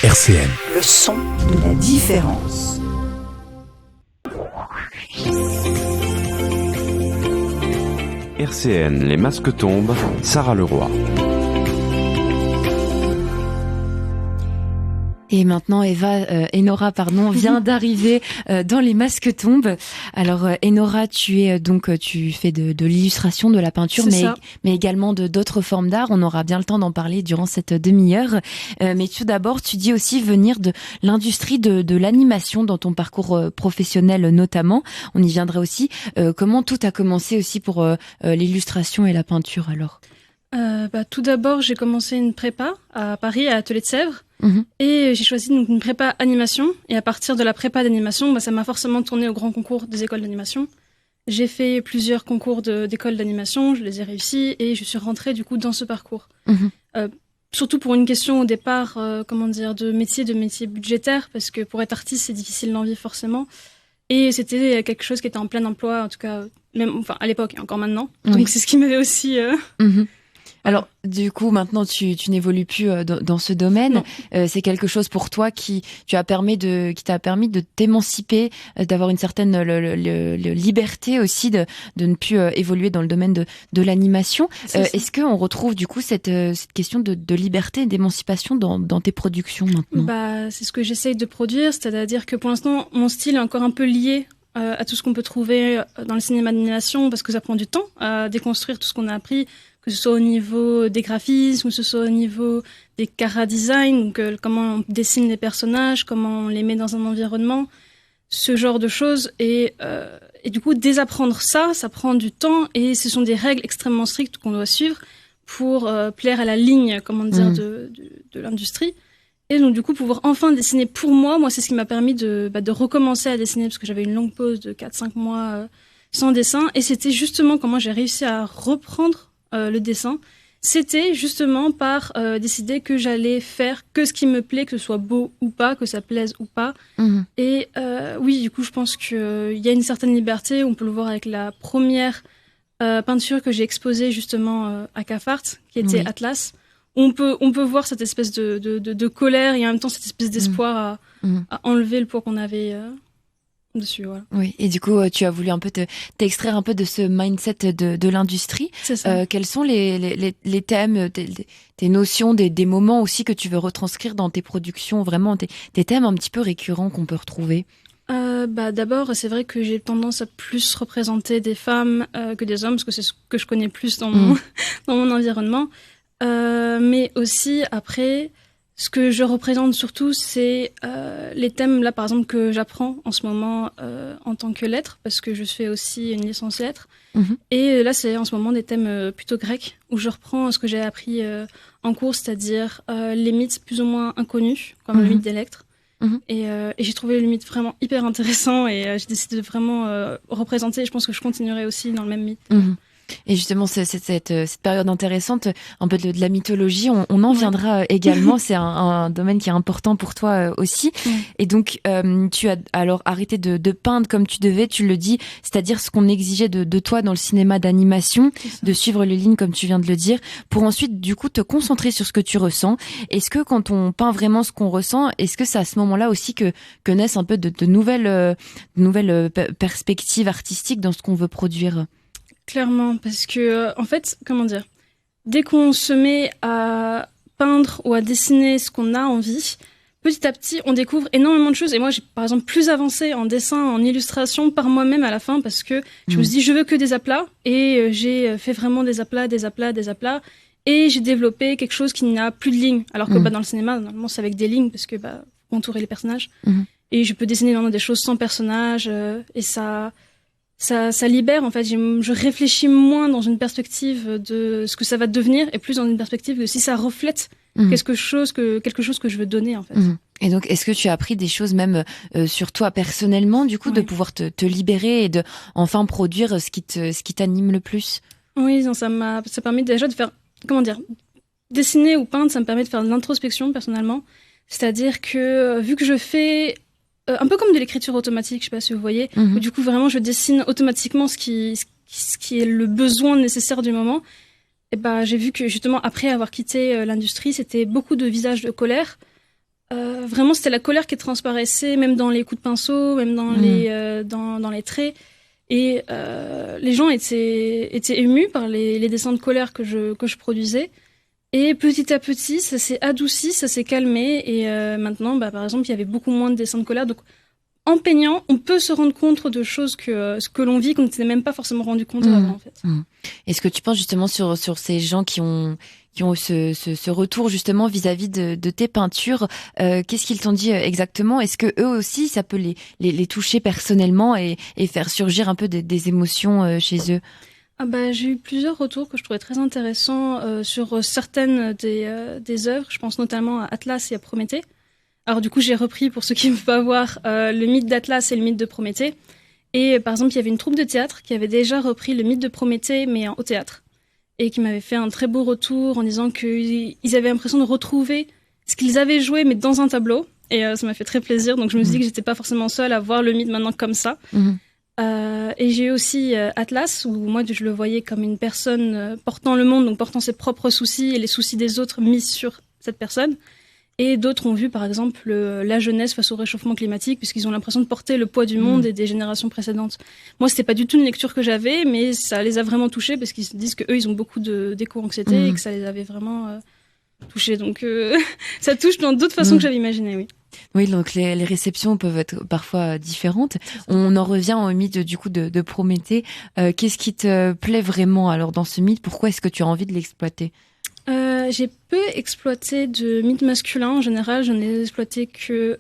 RCN. Le son de la différence. RCN, les masques tombent, Sarah Leroy. Et maintenant, Enora vient d'arriver dans les masques tombent. Alors, Enora, tu fais de l'illustration, de la peinture, mais également d'autres formes d'art. On aura bien le temps d'en parler durant cette demi-heure. Mais tout d'abord, tu dis aussi venir de l'industrie de l'animation dans ton parcours professionnel notamment. On y viendra aussi. Comment tout a commencé aussi pour l'illustration et la peinture alors ? Tout d'abord, j'ai commencé une prépa à Paris, à Atelier de Sèvres. Et j'ai choisi donc une prépa animation. Et à partir de la prépa d'animation, ça m'a forcément tourné au grand concours des écoles d'animation. J'ai fait plusieurs concours d'écoles d'animation, je les ai réussis et je suis rentrée du coup dans ce parcours. Surtout pour une question au départ, de métier budgétaire, parce que pour être artiste, c'est difficile d'en vivre forcément. Et c'était quelque chose qui était en plein emploi, en tout cas, à l'époque et encore maintenant. Donc c'est ce qui m'avait aussi... Alors, du coup, maintenant, tu n'évolues plus dans ce domaine. C'est quelque chose pour toi qui t'a permis de t'émanciper, d'avoir une certaine liberté aussi de ne plus évoluer dans le domaine de l'animation. Est-ce qu'on retrouve du coup cette question de liberté et d'émancipation dans tes productions maintenant ? C'est ce que j'essaye de produire, c'est-à-dire que pour l'instant, mon style est encore un peu lié à tout ce qu'on peut trouver dans le cinéma d'animation, parce que ça prend du temps à déconstruire tout ce qu'on a appris, que ce soit au niveau des graphismes, que ce soit au niveau des chara-design, donc comment on dessine les personnages, comment on les met dans un environnement, ce genre de choses. Et du coup, désapprendre ça prend du temps et ce sont des règles extrêmement strictes qu'on doit suivre pour plaire à la ligne, de l'industrie. Et donc, du coup, pouvoir enfin dessiner pour moi, c'est ce qui m'a permis de recommencer à dessiner, parce que j'avais une longue pause de 4-5 mois sans dessin. Et c'était justement comment j'ai réussi à reprendre le dessin. C'était justement par décider que j'allais faire que ce qui me plaît, que ce soit beau ou pas, que ça plaise ou pas. Et oui, du coup, je pense qu'il y a une certaine liberté. On peut le voir avec la première peinture que j'ai exposée justement à Cafart, qui était Atlas. On peut voir cette espèce de colère et en même temps cette espèce d'espoir à enlever le poids qu'on avait dessus. Voilà. Oui, et du coup, tu as voulu un peu t'extraire un peu de ce mindset de l'industrie. C'est ça. Quels sont les thèmes, tes notions, des moments aussi que tu veux retranscrire dans tes productions, vraiment des thèmes un petit peu récurrents qu'on peut retrouver? D'abord, c'est vrai que j'ai tendance à plus représenter des femmes que des hommes, parce que c'est ce que je connais plus dans mon environnement. Mais aussi, après, ce que je représente surtout, c'est les thèmes, là, par exemple, que j'apprends en ce moment en tant que lettres, parce que je fais aussi une licence lettres. Et là, c'est en ce moment des thèmes plutôt grecs, où je reprends ce que j'ai appris en cours, c'est-à-dire les mythes plus ou moins inconnus, comme le mythe d'Électre. Et j'ai trouvé le mythe vraiment hyper intéressant, et j'ai décidé de vraiment représenter, et je pense que je continuerai aussi dans le même mythe. Et justement, cette période intéressante, un peu de la mythologie, on en viendra également. C'est un domaine qui est important pour toi aussi. Et donc, tu as alors arrêté de peindre comme tu devais, tu le dis, c'est-à-dire ce qu'on exigeait de toi dans le cinéma d'animation, de suivre les lignes comme tu viens de le dire, pour ensuite, du coup, te concentrer sur ce que tu ressens. Est-ce que quand on peint vraiment ce qu'on ressent, est-ce que c'est à ce moment-là aussi que naissent un peu de nouvelles perspectives artistiques dans ce qu'on veut produire ? Clairement, parce que, en fait, dès qu'on se met à peindre ou à dessiner ce qu'on a envie, petit à petit, on découvre énormément de choses. Et moi, j'ai, par exemple, plus avancé en dessin, en illustration par moi-même à la fin, parce que je me suis dit, je veux que des aplats. Et j'ai fait vraiment des aplats. Et j'ai développé quelque chose qui n'a plus de lignes. Alors que dans le cinéma, normalement, c'est avec des lignes, parce que entourer les personnages. Et je peux dessiner vraiment des choses sans personnages. Et ça libère, en fait. Je réfléchis moins dans une perspective de ce que ça va devenir, et plus dans une perspective de si ça reflète quelque chose que je veux donner, en fait. Et donc, est-ce que tu as appris des choses même sur toi personnellement, du coup, de pouvoir te libérer et de enfin produire ce qui t'anime le plus? Oui, ça permet déjà de faire, dessiner ou peindre, ça me permet de faire de l'introspection, personnellement. C'est-à-dire que, vu que je fais un peu comme de l'écriture automatique, je sais pas si vous voyez, où du coup vraiment je dessine automatiquement ce qui est le besoin nécessaire du moment. Et j'ai vu que justement après avoir quitté l'industrie, c'était beaucoup de visages de colère, Vraiment, c'était la colère qui transparaissait, même dans les coups de pinceau, même dans dans les traits. Et les gens étaient émus par les dessins de colère que je produisais. Et petit à petit, ça s'est adouci, ça s'est calmé. Et maintenant, par exemple, il y avait beaucoup moins de dessins de colère. Donc, en peignant, on peut se rendre compte de choses ce que l'on vit, qu'on ne s'était même pas forcément rendu compte avant, en fait. Est-ce que tu penses justement sur ces gens qui ont ce retour justement vis-à-vis de tes peintures, qu'est-ce qu'ils t'ont dit exactement? Est-ce que eux aussi, ça peut les toucher personnellement et faire surgir un peu des émotions chez eux? J'ai eu plusieurs retours que je trouvais très intéressants sur certaines des œuvres. Je pense notamment à Atlas et à Prométhée. Alors du coup, j'ai repris, pour ceux qui ne peuvent pas voir, le mythe d'Atlas et le mythe de Prométhée. Et par exemple, il y avait une troupe de théâtre qui avait déjà repris le mythe de Prométhée, mais au théâtre. Et qui m'avait fait un très beau retour en disant qu'ils avaient l'impression de retrouver ce qu'ils avaient joué, mais dans un tableau. Et ça m'a fait très plaisir. Donc je me suis dit que j'étais pas forcément seule à voir le mythe maintenant comme ça. Et j'ai eu aussi Atlas, où moi je le voyais comme une personne portant le monde, donc portant ses propres soucis et les soucis des autres mis sur cette personne. Et d'autres ont vu par exemple la jeunesse face au réchauffement climatique, puisqu'ils ont l'impression de porter le poids du monde et des générations précédentes. Moi, c'était pas du tout une lecture que j'avais, mais ça les a vraiment touchés, parce qu'ils se disent qu'eux, ils ont beaucoup d'éco-anxiété et que ça les avait vraiment touchés. Donc ça touche dans d'autres façons que j'avais imaginé, oui. Oui, donc les réceptions peuvent être parfois différentes. On en revient au mythe du coup de Prométhée. Qu'est-ce qui te plaît vraiment alors dans ce mythe? Pourquoi est-ce que tu as envie de l'exploiter? J'ai peu exploité de mythes masculins. En général, j'en ai exploité que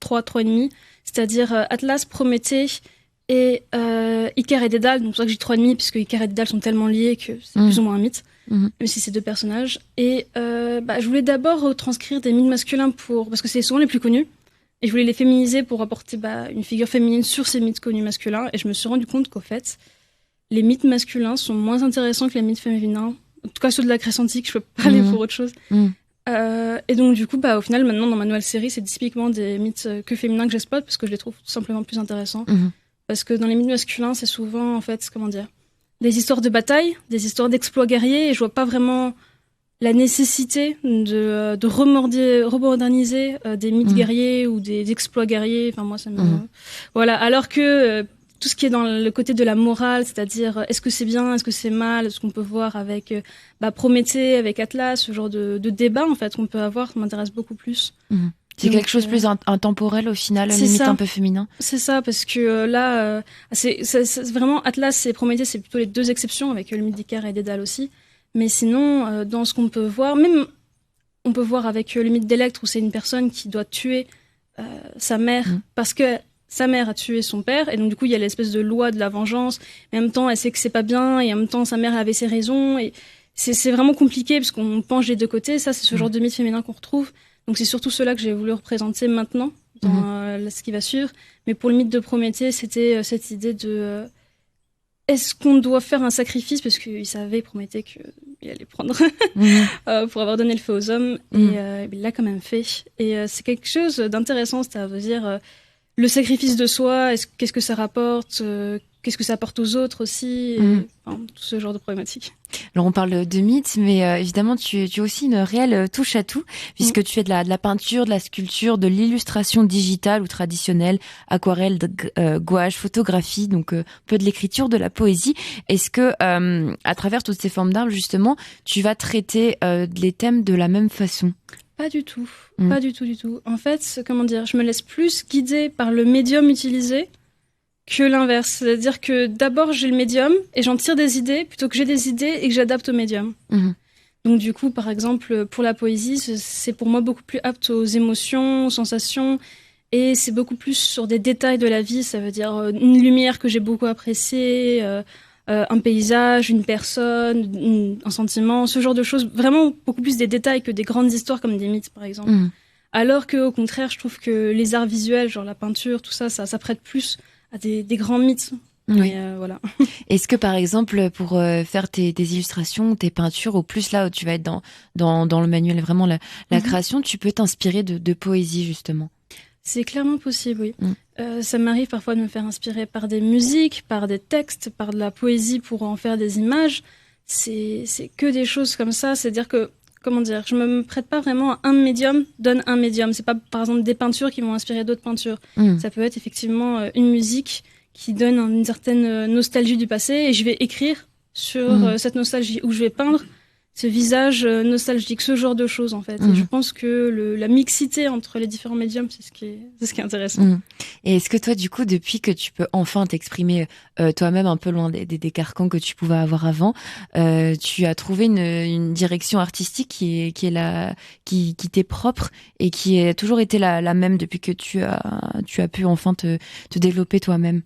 3 et demi. C'est-à-dire Atlas, Prométhée et Icare et Dédale. Donc c'est pour ça que j'ai 3 et demi, puisque Icare et Dédale sont tellement liés que c'est plus ou moins un mythe. Même si c'est 2 personnages. Et je voulais d'abord retranscrire des mythes masculins parce que c'est souvent les plus connus. Et je voulais les féminiser pour apporter une figure féminine sur ces mythes connus masculins. Et je me suis rendu compte qu'au fait, les mythes masculins sont moins intéressants que les mythes féminins. En tout cas, ceux de la Grèce antique, je peux pas aller pour autre chose. Et donc, du coup, au final, maintenant, dans ma nouvelle série, c'est typiquement des mythes que féminins que j'exploite, parce que je les trouve tout simplement plus intéressants. Parce que dans les mythes masculins, c'est souvent, en fait, des histoires de bataille, des histoires d'exploits guerriers, et je vois pas vraiment la nécessité de remoderniser des mythes guerriers ou des exploits guerriers. Enfin, moi, ça me... Voilà. Alors que tout ce qui est dans le côté de la morale, c'est-à-dire est-ce que c'est bien, est-ce que c'est mal, ce qu'on peut voir avec Prométhée, avec Atlas, ce genre de débat, en fait, qu'on peut avoir, ça m'intéresse beaucoup plus. C'est quelque chose de plus intemporel au final, limite un peu féminin. C'est ça, parce que là, c'est vraiment Atlas et Prométhée, c'est plutôt les 2 exceptions, avec le mythe d'Icare et Dédale aussi. Mais sinon, dans ce qu'on peut voir, même on peut voir avec le mythe d'Électre, où c'est une personne qui doit tuer sa mère, parce que sa mère a tué son père, et donc du coup il y a l'espèce de loi de la vengeance. Mais en même temps, elle sait que c'est pas bien, et en même temps sa mère avait ses raisons, et c'est vraiment compliqué, parce qu'on penche des 2 côtés. Ça, c'est ce genre de mythe féminin qu'on retrouve. Donc c'est surtout cela que j'ai voulu représenter maintenant, dans ce qui va suivre. Mais pour le mythe de Prométhée, c'était cette idée de... est-ce qu'on doit faire un sacrifice, parce qu'il savait, Prométhée, qu'il allait prendre pour avoir donné le feu aux hommes, et il l'a quand même fait. Et c'est quelque chose d'intéressant, c'est-à-dire le sacrifice de soi, qu'est-ce que ça rapporte, qu'est-ce que ça apporte aux autres aussi, tout ce genre de problématiques. Alors on parle de mythes, mais évidemment tu as aussi une réelle touche à tout, puisque tu fais de la peinture, de la sculpture, de l'illustration digitale ou traditionnelle, aquarelle, gouache, photographie, donc un peu de l'écriture, de la poésie. Est-ce que à travers toutes ces formes d'art, justement, tu vas traiter les thèmes de la même façon? Pas du tout, pas du tout. En fait, je me laisse plus guider par le médium utilisé que l'inverse. C'est-à-dire que d'abord, j'ai le médium et j'en tire des idées plutôt que j'ai des idées et que j'adapte au médium. Donc du coup, par exemple, pour la poésie, c'est pour moi beaucoup plus apte aux émotions, aux sensations, et c'est beaucoup plus sur des détails de la vie. Ça veut dire une lumière que j'ai beaucoup appréciée, un paysage, une personne, un sentiment, ce genre de choses. Vraiment beaucoup plus des détails que des grandes histoires comme des mythes, par exemple. Alors que, au contraire, je trouve que les arts visuels, genre la peinture, tout ça, ça prête plus à des grands mythes. Oui. Voilà. Est-ce que par exemple pour faire tes illustrations, tes peintures, ou plus là où tu vas être dans le manuel, vraiment la création, tu peux t'inspirer de poésie justement? C'est clairement possible, oui. Ça m'arrive parfois de me faire inspirer par des musiques, par des textes, par de la poésie pour en faire des images. C'est que des choses comme ça. C'est-à-dire que comment dire, je me prête pas vraiment à un médium, donne un médium. C'est pas, par exemple, des peintures qui vont inspirer d'autres peintures. Ça peut être effectivement une musique qui donne une certaine nostalgie du passé et je vais écrire sur cette nostalgie, où je vais peindre ce visage nostalgique, ce genre de choses en fait. Et je pense que la mixité entre les différents médiums, c'est ce qui est intéressant. Et est-ce que toi, du coup, depuis que tu peux enfin t'exprimer toi-même un peu loin des carcans que tu pouvais avoir avant, tu as trouvé une direction artistique qui t'est propre et qui a toujours été la même depuis que tu as pu enfin te développer toi-même?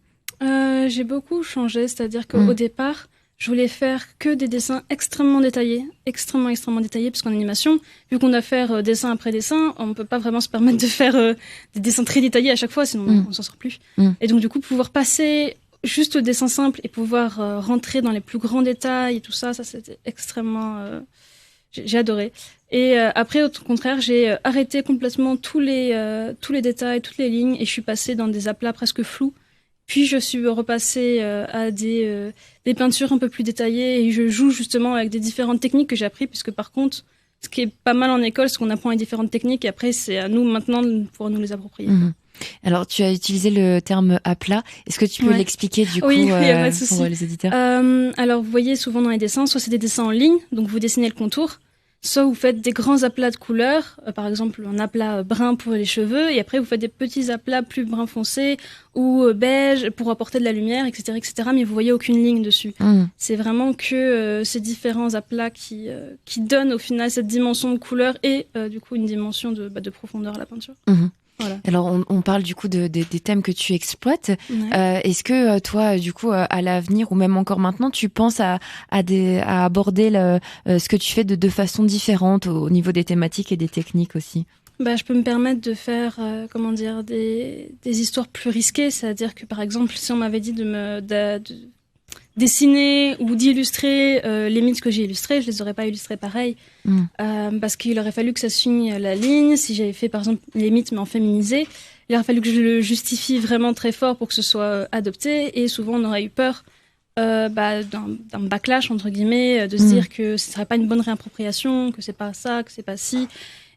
J'ai beaucoup changé, c'est-à-dire qu'au départ, je voulais faire que des dessins extrêmement détaillés, extrêmement détaillés, parce qu'en animation, vu qu'on doit faire dessin après dessin, on ne peut pas vraiment se permettre de faire des dessins très détaillés à chaque fois, sinon on s'en sort plus. Et donc du coup, pouvoir passer juste au dessin simple et pouvoir rentrer dans les plus grands détails et tout ça c'était extrêmement... j'ai adoré. Et après, au contraire, j'ai arrêté complètement tous les détails, toutes les lignes, et je suis passée dans des aplats presque flous. Puis je suis repassée à des peintures un peu plus détaillées et je joue justement avec des différentes techniques que j'ai appris, puisque par contre, ce qui est pas mal en école, c'est qu'on apprend les différentes techniques et après c'est à nous maintenant de pouvoir nous les approprier. Alors tu as utilisé le terme aplat, est-ce que tu peux l'expliquer du coup y a pas de souci. pour les auditeurs? Alors vous voyez souvent dans les dessins, soit c'est des dessins en ligne, donc vous dessinez le contour, soit vous faites des grands aplats de couleurs, par exemple un aplat brun pour les cheveux, et après vous faites des petits aplats plus brun foncé ou beige pour apporter de la lumière, etc., mais vous voyez aucune ligne dessus. C'est vraiment que ces différents aplats qui donnent au final cette dimension de couleur et du coup une dimension de profondeur à la peinture. Voilà. Alors on parle du coup des thèmes que tu exploites. Est-ce que toi du coup à l'avenir ou même encore maintenant tu penses à aborder ce que tu fais de façon différente au niveau des thématiques et des techniques aussi? Je peux me permettre de faire des histoires plus risquées, c'est-à-dire que par exemple si on m'avait dit de dessiner ou d'illustrer les mythes que j'ai illustrés, je les aurais pas illustrés pareil. Parce qu'il aurait fallu que ça signe la ligne. Si j'avais fait par exemple les mythes mais en féminisé, il aurait fallu que je le justifie vraiment très fort pour que ce soit adopté, et souvent on aurait eu peur d'un backlash entre guillemets, de se dire que ce serait pas une bonne réappropriation, que c'est pas ça, que c'est pas ci.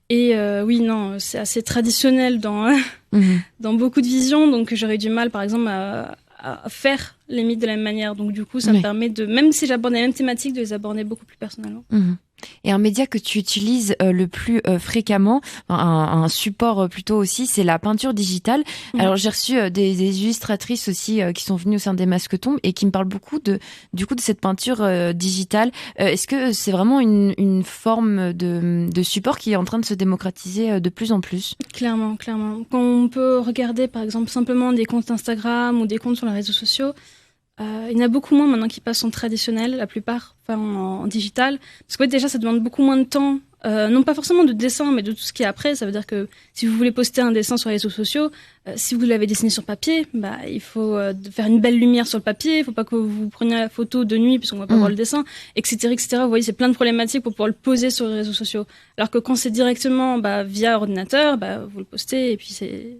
Et oui, non, c'est assez traditionnel dans beaucoup de visions, donc j'aurais eu du mal par exemple à faire les mythes de la même manière. Donc du coup, ça me permet même si j'aborde les mêmes thématiques, de les aborder beaucoup plus personnellement. Et un média que tu utilises le plus fréquemment, un support plutôt aussi, c'est la peinture digitale. Alors j'ai reçu des illustratrices aussi qui sont venues au sein des Masques-Tombes et qui me parlent beaucoup de cette peinture digitale. Est-ce que c'est vraiment une forme de support qui est en train de se démocratiser de plus en plus? Clairement. Quand on peut regarder par exemple simplement des comptes Instagram ou des comptes sur les réseaux sociaux, il y en a beaucoup moins maintenant qui passent en traditionnel, la plupart en digital. Parce que déjà, ça demande beaucoup moins de temps. Non pas forcément de dessin, mais de tout ce qui est après. Ça veut dire que si vous voulez poster un dessin sur les réseaux sociaux, si vous l'avez dessiné sur papier, il faut faire une belle lumière sur le papier. Il faut pas que vous preniez la photo de nuit puisqu'on va pas voir le dessin, etc., etc. Vous voyez, c'est plein de problématiques pour pouvoir le poser sur les réseaux sociaux. Alors que quand c'est directement via ordinateur, vous le postez et puis c'est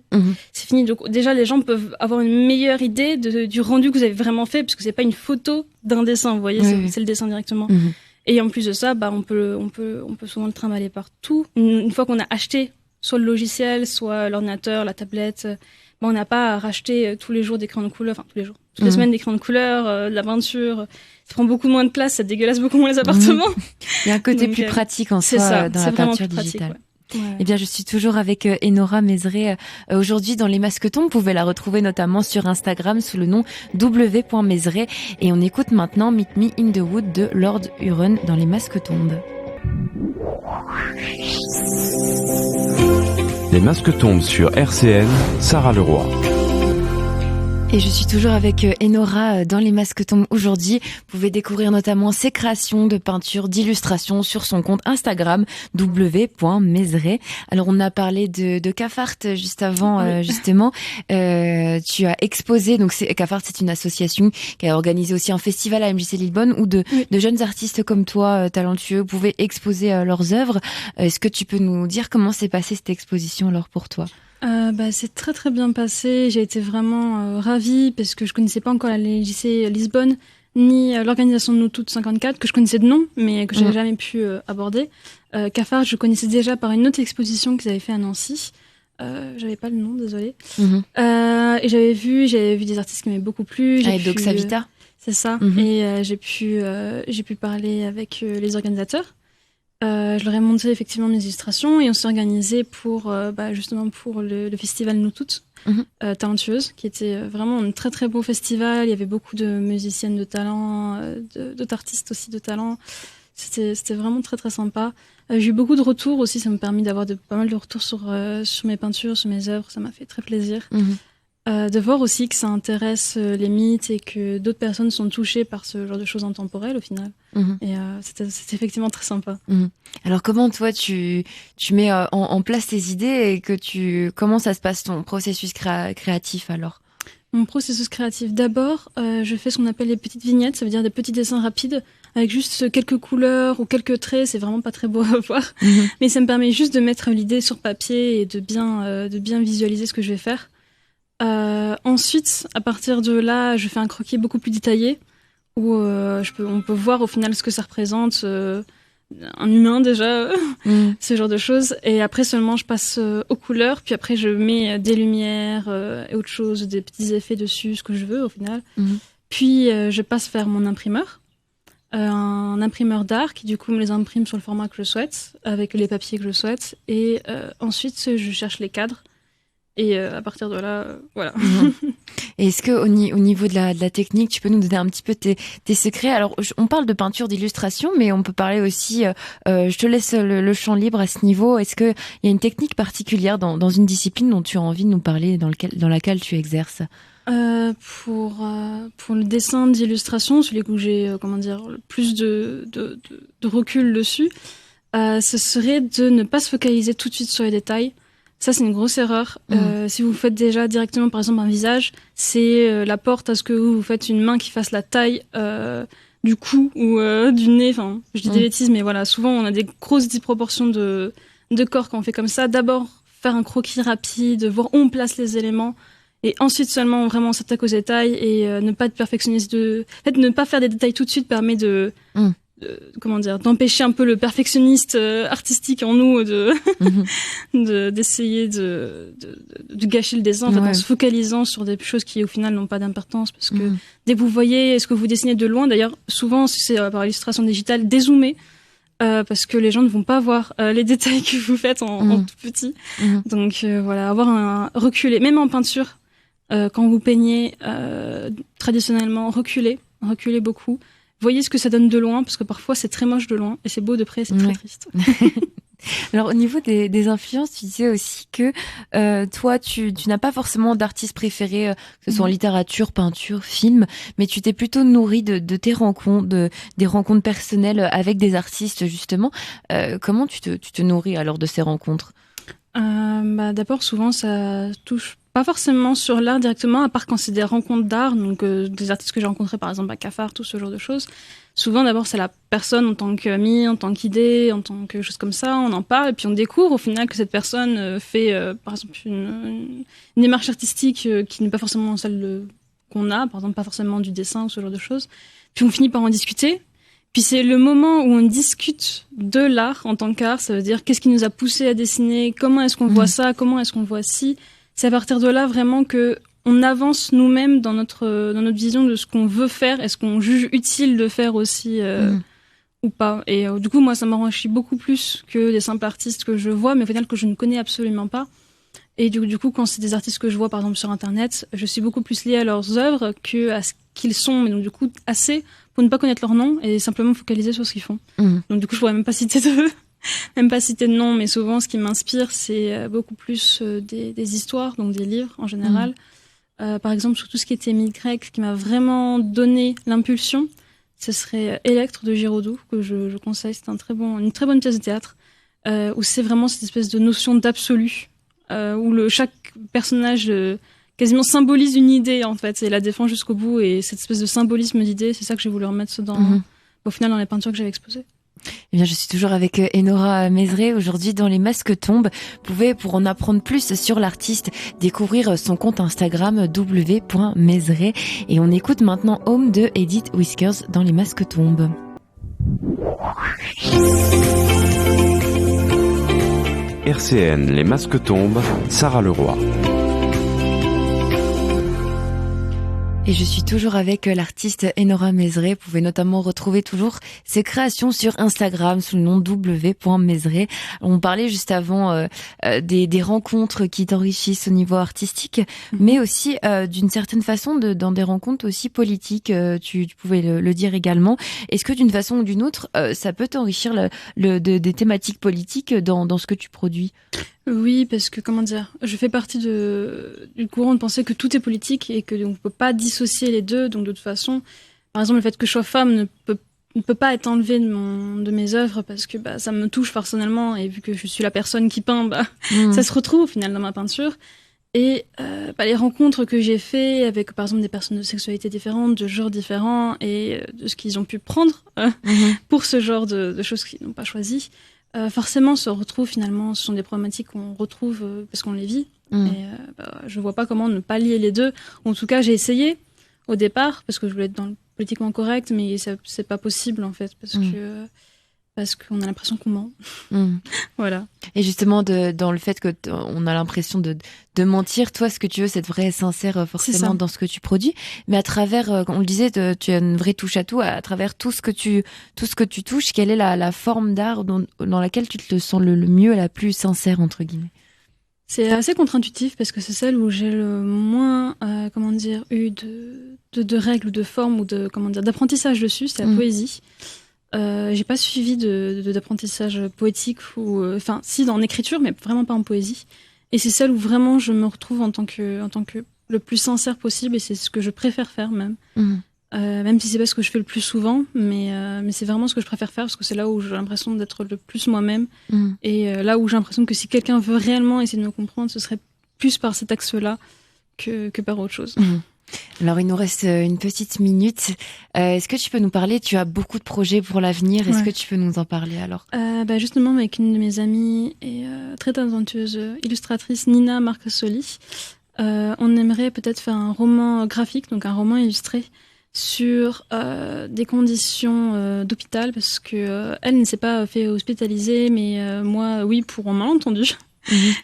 fini. Donc déjà, les gens peuvent avoir une meilleure idée du rendu que vous avez vraiment fait, puisque c'est pas une photo d'un dessin. Vous voyez, c'est le dessin directement. Et en plus de ça, on peut souvent le trimballer partout. Une fois qu'on a acheté soit le logiciel, soit l'ordinateur, la tablette, on n'a pas à racheter tous les jours des crayons de couleur, enfin tous les jours, toutes les semaines des crayons de couleur, de la peinture. Ça prend beaucoup moins de place, ça dégueulasse beaucoup moins les appartements. Il y a un côté plus pratique en soi dans la peinture digitale. Eh bien, je suis toujours avec Enora Mézré aujourd'hui dans les Masques-Tombes. Vous pouvez la retrouver notamment sur Instagram sous le nom w.mézré. Et on écoute maintenant Meet Me in the Wood de Lord Huron dans les Masques-Tombes. Les Masques-Tombes sur RCN, Sarah Leroy. Et je suis toujours avec Enora dans les Masques-Tombes aujourd'hui. Vous pouvez découvrir notamment ses créations de peinture, d'illustration sur son compte Instagram w.mézré. Alors on a parlé de Cafart juste avant, justement. Tu as exposé, donc Cafart, c'est une association qui a organisé aussi un festival à MJC Lillebonne où de jeunes artistes comme toi, talentueux, pouvaient exposer leurs œuvres. Est-ce que tu peux nous dire comment s'est passée cette exposition alors pour toi? C'est très bien passé. J'ai été vraiment ravie parce que je connaissais pas encore la MJC Lisbonne. ni l'organisation de Nous Toutes 54, que je connaissais de nom, mais que j'avais jamais pu aborder. Cafard, je connaissais déjà par une autre exposition qu'ils avaient fait à Nancy. J'avais pas le nom, désolée. Et j'avais vu des artistes qui m'avaient beaucoup plu. Avec Doxa Vita. C'est ça. Et j'ai pu parler avec les organisateurs. Je leur ai montré effectivement mes illustrations et on s'est organisé pour justement pour le festival Nous Toutes Talentueuses, qui était vraiment un très très beau festival. Il y avait beaucoup de musiciennes de talent, d'autres artistes aussi de talent. C'était vraiment très très sympa. J'ai eu beaucoup de retours aussi, ça m'a permis d'avoir pas mal de retours sur mes peintures, sur mes œuvres, ça m'a fait très plaisir. De voir aussi que ça intéresse les mythes et que d'autres personnes sont touchées par ce genre de choses intemporelles au final. Et c'était effectivement très sympa. Alors comment toi tu mets en place tes idées et comment ça se passe ton processus créatif alors? Mon processus créatif, d'abord, je fais ce qu'on appelle les petites vignettes, ça veut dire des petits dessins rapides avec juste quelques couleurs ou quelques traits, c'est vraiment pas très beau à voir, mais ça me permet juste de mettre l'idée sur papier et de bien visualiser ce que je vais faire. Ensuite, à partir de là, je fais un croquis beaucoup plus détaillé où on peut voir au final ce que ça représente, un humain déjà, ce genre de choses. Et après seulement, je passe aux couleurs, puis après je mets des lumières et autre chose, des petits effets dessus, ce que je veux au final. Puis je passe vers mon imprimeur. Un imprimeur d'art qui du coup me les imprime sur le format que je souhaite, avec les papiers que je souhaite. Et ensuite, je cherche les cadres. Et à partir de là, voilà. Et est-ce que au niveau de la technique, tu peux nous donner un petit peu tes secrets? Alors, on parle de peinture, d'illustration, mais on peut parler aussi, je te laisse le champ libre à ce niveau. Est-ce qu'il y a une technique particulière dans une discipline dont tu as envie de nous parler, dans laquelle tu exerces? Pour le dessin d'illustration, celui où j'ai plus de recul dessus, ce serait de ne pas se focaliser tout de suite sur les détails. Ça, c'est une grosse erreur. Si vous faites déjà directement, par exemple, un visage, c'est la porte à ce que vous faites une main qui fasse la taille du cou ou du nez. Enfin, je dis des bêtises, mais voilà, souvent, on a des grosses disproportions de corps quand on fait comme ça. D'abord, faire un croquis rapide, voir où on place les éléments. Et ensuite seulement, vraiment, on s'attaque aux détails et ne pas être perfectionniste. En fait, ne pas faire des détails tout de suite permet d'empêcher un peu le perfectionniste artistique en nous d'essayer de gâcher le dessin en se focalisant sur des choses qui au final n'ont pas d'importance parce que dès que vous voyez ce que vous dessinez de loin, d'ailleurs souvent si c'est par illustration digitale, dézoomer parce que les gens ne vont pas voir les détails que vous faites en tout petit. Donc avoir un reculé, même en peinture quand vous peignez traditionnellement, reculez beaucoup. Voyez ce que ça donne de loin, parce que parfois c'est très moche de loin, et c'est beau de près, c'est très triste. Alors au niveau des influences, tu disais aussi que toi, tu n'as pas forcément d'artiste préféré, que ce soit en littérature, peinture, film, mais tu t'es plutôt nourri de tes rencontres, des rencontres personnelles avec des artistes justement. Comment tu te nourris alors de ces rencontres? D'abord, souvent, ça touche pas forcément sur l'art directement, à part quand c'est des rencontres d'art, donc des artistes que j'ai rencontrés par exemple à Cafard, tout ce genre de choses. Souvent, d'abord, c'est la personne en tant qu'amie, en tant qu'idée, en tant que chose comme ça, on en parle, et puis on découvre au final que cette personne fait, par exemple, une démarche artistique qui n'est pas forcément celle qu'on a, par exemple, pas forcément du dessin ou ce genre de choses. Puis on finit par en discuter. Puis c'est le moment où on discute de l'art en tant qu'art, ça veut dire qu'est-ce qui nous a poussé à dessiner, comment est-ce qu'on voit ça, comment est-ce qu'on voit ci. C'est à partir de là vraiment que on avance nous-mêmes dans notre vision de ce qu'on veut faire, est-ce qu'on juge utile de faire aussi ou pas. Et du coup, moi, ça m'enrichit beaucoup plus que des simples artistes que je vois, mais au final que je ne connais absolument pas. Et du coup, quand c'est des artistes que je vois, par exemple, sur Internet, je suis beaucoup plus liée à leurs œuvres que à ce qu'ils sont, mais donc du coup, assez pour ne pas connaître leur nom et simplement focaliser sur ce qu'ils font. Donc du coup, je pourrais même pas citer de nom, mais souvent, ce qui m'inspire, c'est beaucoup plus des histoires, donc des livres en général. Par exemple, sur tout ce qui était mythe grec, ce qui m'a vraiment donné l'impulsion, ce serait Électre de Giraudoux, que je conseille. C'est une très bonne pièce de théâtre, où c'est vraiment cette espèce de notion d'absolu, où chaque personnage quasiment symbolise une idée, en fait, et la défend jusqu'au bout, et cette espèce de symbolisme d'idée, c'est ça que j'ai voulu remettre au final dans les peintures que j'avais exposées. Eh bien, je suis toujours avec Enora Mézré. Aujourd'hui, dans Les Masques tombent, vous pouvez, pour en apprendre plus sur l'artiste, découvrir son compte Instagram w.mézré. Et on écoute maintenant Home de Edith Whiskers dans Les Masques tombent. RCN, Les Masques tombent, Sarah Leroy. Et je suis toujours avec l'artiste Enora Mézré. Vous pouvez notamment retrouver toujours ses créations sur Instagram sous le nom w.mézré. On parlait juste avant des rencontres qui t'enrichissent au niveau artistique, mais aussi d'une certaine façon dans des rencontres aussi politiques. Tu pouvais le dire également. Est-ce que d'une façon ou d'une autre, ça peut t'enrichir des thématiques politiques dans ce que tu produis ? Oui, parce que, je fais partie du courant de penser que tout est politique et que on ne peut pas dissocier les deux. Donc, de toute façon, par exemple, le fait que je sois femme ne peut pas être enlevé de mes œuvres parce que ça me touche personnellement. Et vu que je suis la personne qui peint, ça se retrouve au final dans ma peinture. Et les rencontres que j'ai faites avec, par exemple, des personnes de sexualité différentes, de genres différents et de ce qu'ils ont pu prendre pour ce genre de choses qu'ils n'ont pas choisies, forcément se retrouvent finalement, ce sont des problématiques qu'on retrouve parce qu'on les vit. Et je vois pas comment ne pas lier les deux. En tout cas, j'ai essayé au départ parce que je voulais être dans le politiquement correct, mais c'est pas possible en fait parce qu'on a l'impression qu'on ment. Voilà. Et justement, dans le fait que on a l'impression de mentir, toi, ce que tu veux, c'est de vrai et sincère forcément dans ce que tu produis. Mais à travers, on le disait, tu as une vraie touche à tout. À travers tout ce que tu touches, quelle est la forme d'art dans laquelle tu te sens le mieux, la plus sincère, entre guillemets? C'est assez contre-intuitif parce que c'est celle où j'ai le moins, eu de règles ou de formes ou d'apprentissage dessus, c'est la poésie. J'ai pas suivi d'apprentissage poétique si dans l'écriture, mais vraiment pas en poésie. Et c'est celle où vraiment je me retrouve en tant que le plus sincère possible et c'est ce que je préfère faire même. Même si c'est pas ce que je fais le plus souvent, mais c'est vraiment ce que je préfère faire parce que c'est là où j'ai l'impression d'être le plus moi-même et là où j'ai l'impression que si quelqu'un veut réellement essayer de me comprendre, ce serait plus par cet axe-là que par autre chose. Alors, il nous reste une petite minute. Est-ce que tu peux nous parler? Tu as beaucoup de projets pour l'avenir. Est-ce que tu peux nous en parler alors? Justement, avec une de mes amies et très talentueuse illustratrice, Nina Marcassoli, on aimerait peut-être faire un roman graphique, donc un roman illustré sur des conditions d'hôpital, parce que elle ne s'est pas fait hospitaliser, mais moi, oui, pour un malentendu.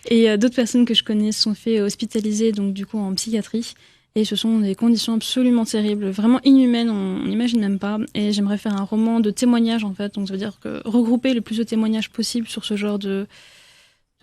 Et d'autres personnes que je connais se sont fait hospitaliser, donc du coup en psychiatrie. Et ce sont des conditions absolument terribles, vraiment inhumaines, on n'imagine même pas. Et j'aimerais faire un roman de témoignages, en fait. Donc ça veut dire regrouper le plus de témoignages possible sur ce genre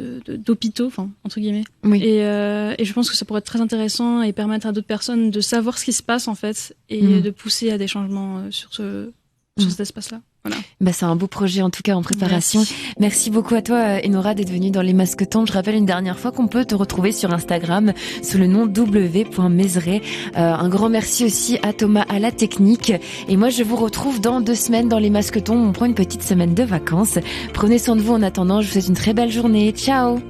d'hôpitaux, enfin, entre guillemets. Oui. Et je pense que ça pourrait être très intéressant et permettre à d'autres personnes de savoir ce qui se passe, en fait, et de pousser à des changements sur cet espace-là. Voilà. C'est un beau projet en tout cas en préparation. Merci beaucoup à toi Enora d'être venue dans Les Masques tombent. Je rappelle une dernière fois qu'on peut te retrouver sur Instagram sous le nom w.mézré. Un grand merci aussi à Thomas à la technique. Et moi je vous retrouve dans 2 semaines dans Les Masques tombent. On prend une petite semaine de vacances. Prenez soin de vous en attendant. Je vous souhaite une très belle journée. Ciao.